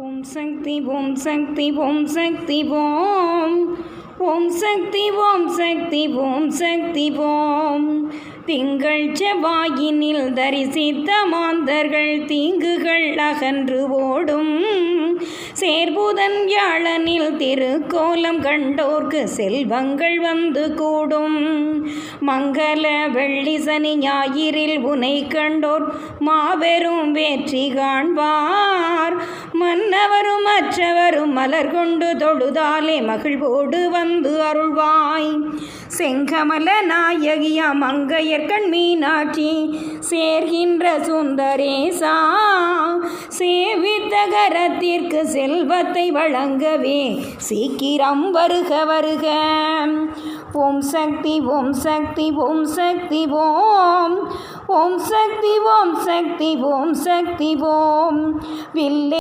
ஓம் சக்தி ஓம் சக்தி ஓம் சக்தி ஓம் ஓம் சக்தி ஓம் சக்தி ஓம் சக்தி ஓம் திங்கள் செவ்வாயினில் தரிசித்த மாந்தர்கள் தீங்குகள் அகன்று ஓடும் சேர்புதன் வியாழனில் திருக்கோலம் கண்டோர்க்கு செல்வங்கள் வந்து கூடும் மங்கள வெள்ளி சனி ஞாயிறில் உனை கண்டோர் மாபெரும் வெற்றி காண்பார் மன்னவரும் மற்றவரும் மலர் கொண்டு தொழுதாலே மகிழ்வோடு வந்து அருள்வாய் செங்கமல நாயகியா மங்கையர்கண் மீனாட்சி சேர்கின்ற சுந்தரேசா சேவித்த கரத்திற்கு செல்வத்தை வழங்கவே சீக்கிரம் வருக வருக ஓம் சக்தி ஓம் சக்தி ஓம் சக்தி ஓம் ஓம் சக்தி ஓம் சக்தி ஓம் சக்தி ஓம் வில்லே